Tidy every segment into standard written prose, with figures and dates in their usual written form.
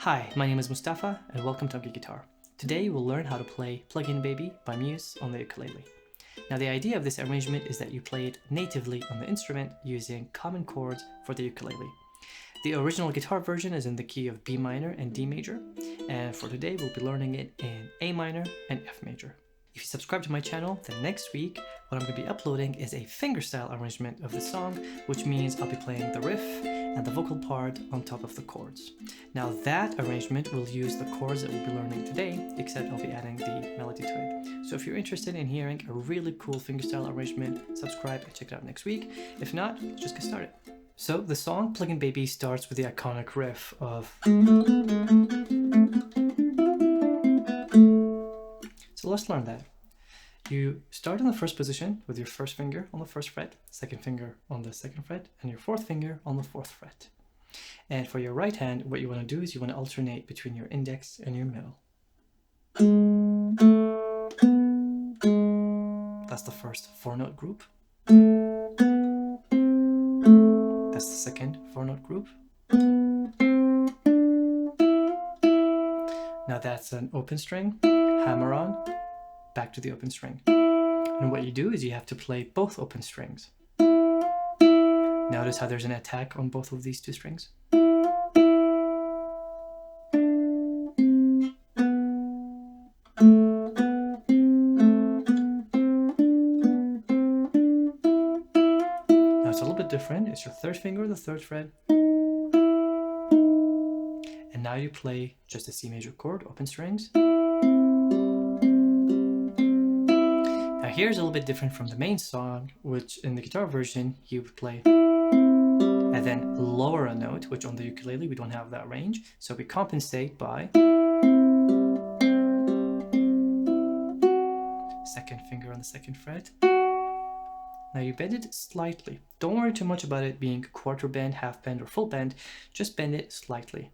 Hi, my name is Mustafa and welcome to Guitar. Today we'll learn how to play Plug-in Baby by Muse on the ukulele. Now the idea of this arrangement is that you play it natively on the instrument using common chords for the ukulele. The original guitar version is in the key of B minor and D major, and for today we'll be learning it in A minor and F major. If you subscribe to my channel, then next week what I'm going to be uploading is a fingerstyle arrangement of the song, which means I'll be playing the riff and the vocal part on top of the chords. Now that arrangement will use the chords that we'll be learning today, except I'll be adding the melody to it. So if you're interested in hearing a really cool fingerstyle arrangement, subscribe and check it out next week. If not, let's just get started. So the song Plug-in Baby starts with the iconic riff of... So let's learn that. You start in the first position with your first finger on the first fret, second finger on the second fret, and your fourth finger on the fourth fret. And for your right hand, what you want to do is you want to alternate between your index and your middle. That's the first 4-note group. That's the second 4-note group. Now that's an open string, hammer on, back to the open string. And what you do is you have to play both open strings. Notice how there's an attack on both of these two strings. Now it's a little bit different. It's your third finger on the third fret. And now you play just a C major chord, open strings. Now here's a little bit different from the main song, which in the guitar version you would play and then lower a note, which on the ukulele we don't have that range, so we compensate by second finger on the second fret. Now you bend it slightly. Don't worry too much about it being quarter bend, half bend, or full bend. Just bend it slightly.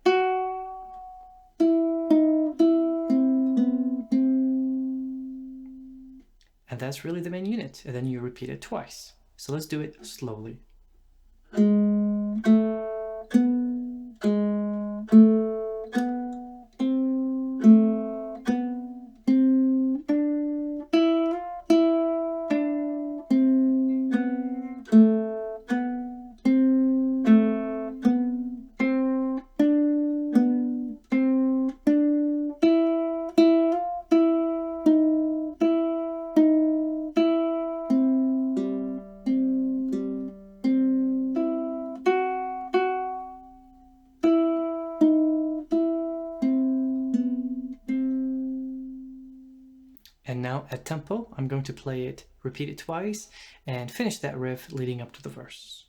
And that's really the main unit, and then you repeat it twice. So let's do it slowly. And now at tempo, I'm going to play it, repeat it twice, and finish that riff leading up to the verse.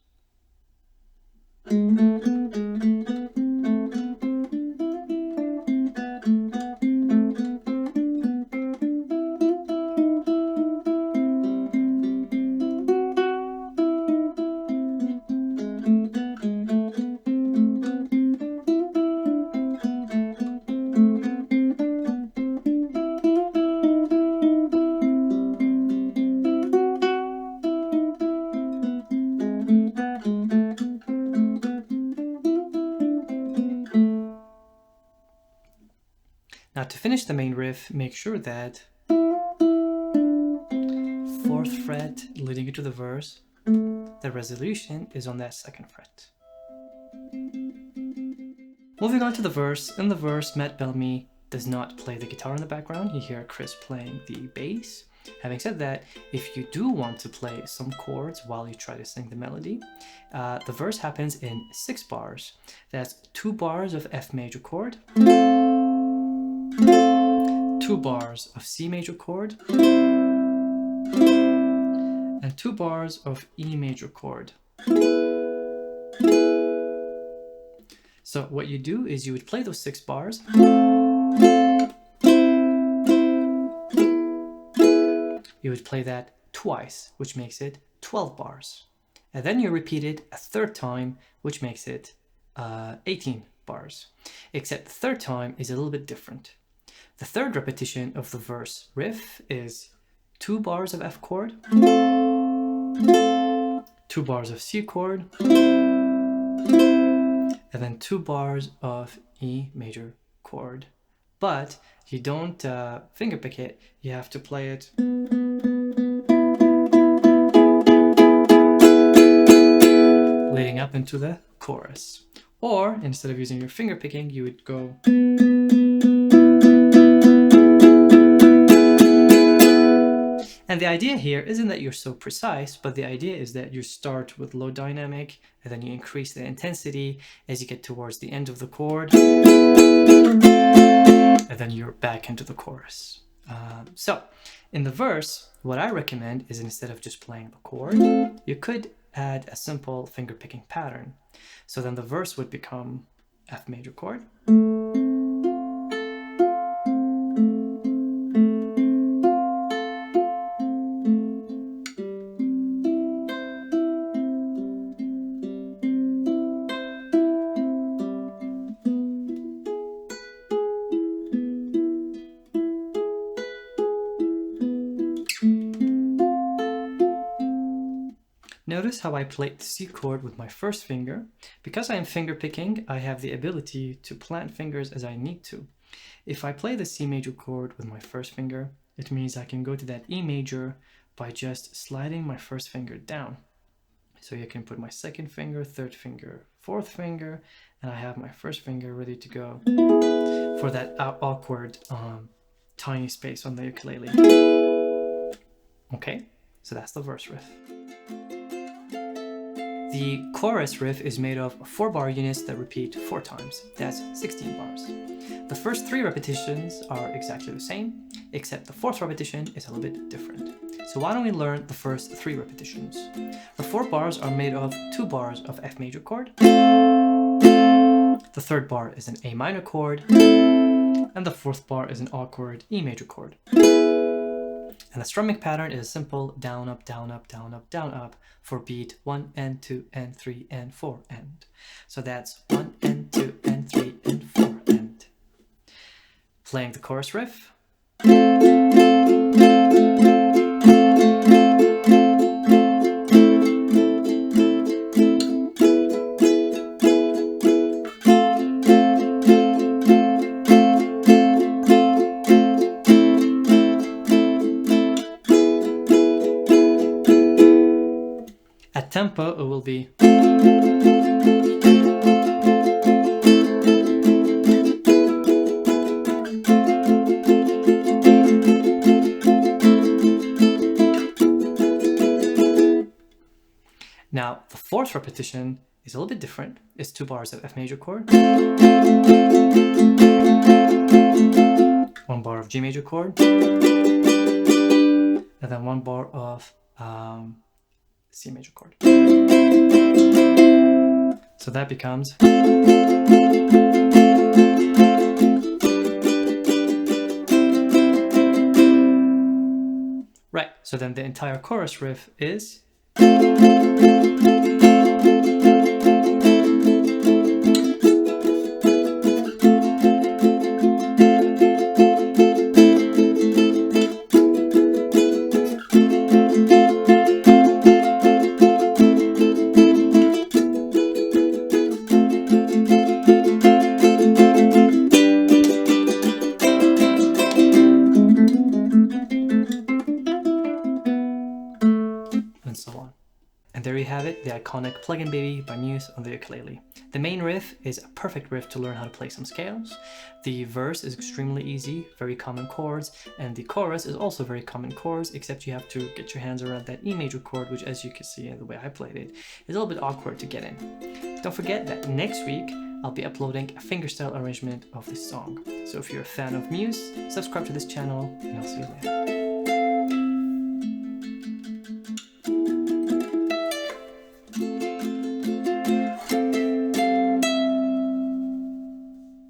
Now to finish the main riff, make sure that 4th fret leading into the verse, the resolution is on that 2nd fret. Moving on to the verse. In the verse, Matt Bellamy does not play the guitar in the background. You hear Chris playing the bass. Having said that, if you do want to play some chords while you try to sing the melody, the verse happens in 6 bars. That's 2 bars of F major chord, 2 bars of C major chord, and 2 bars of E major chord. So what you do is you would play those 6 bars, you would play that twice, which makes it 12 bars. And then you repeat it a 3rd time, which makes it 18 bars. Except the 3rd time is a little bit different. The 3rd repetition of the verse riff is 2 bars of F chord, 2 bars of C chord, and then 2 bars of E major chord. But you don't fingerpick it, you have to play it leading up into the chorus. Or instead of using your finger picking, you would go and the idea here isn't that you're so precise, but the idea is that you start with low dynamic and then you increase the intensity as you get towards the end of the chord, and then you're back into the chorus. So in the verse, what I recommend is instead of just playing the chord, you could add a simple finger picking pattern. So then the verse would become F major chord, Notice how I played the C chord with my first finger. Because I am finger picking, I have the ability to plant fingers as I need to. If I play the C major chord with my first finger, it means I can go to that E major by just sliding my first finger down. So you can put my second finger, third finger, fourth finger, and I have my first finger ready to go for that awkward tiny space on the ukulele. Okay, so that's the verse riff. The chorus riff is made of 4-bar units that repeat 4 times. That's 16 bars. The first 3 repetitions are exactly the same, except the 4th repetition is a little bit different. So why don't we learn the first 3 repetitions? The 4 bars are made of 2 bars of F major chord. The 3rd bar is an A minor chord. And the 4th bar is an awkward E major chord. And the strumming pattern is a simple down, up, down, up, down, up, down, up for beat 1 and 2 and 3 and 4 and. So that's 1 and 2 and 3 and 4 and. Playing the chorus riff. At tempo, it will be now, the 4th repetition is a little bit different. It's 2 bars of F major chord, 1 bar of G major chord, and then 1 bar of C major chord. So that becomes right. So then the entire chorus riff is and so on. And there you have it, the iconic Plug-in Baby by Muse on the ukulele. The main riff is a perfect riff to learn how to play some scales. The verse is extremely easy, very common chords, and the chorus is also very common chords, except you have to get your hands around that E major chord, which, as you can see in the way I played it, is a little bit awkward to get in. Don't forget that next week I'll be uploading a fingerstyle arrangement of this song. So if you're a fan of Muse, subscribe to this channel, and I'll see you later.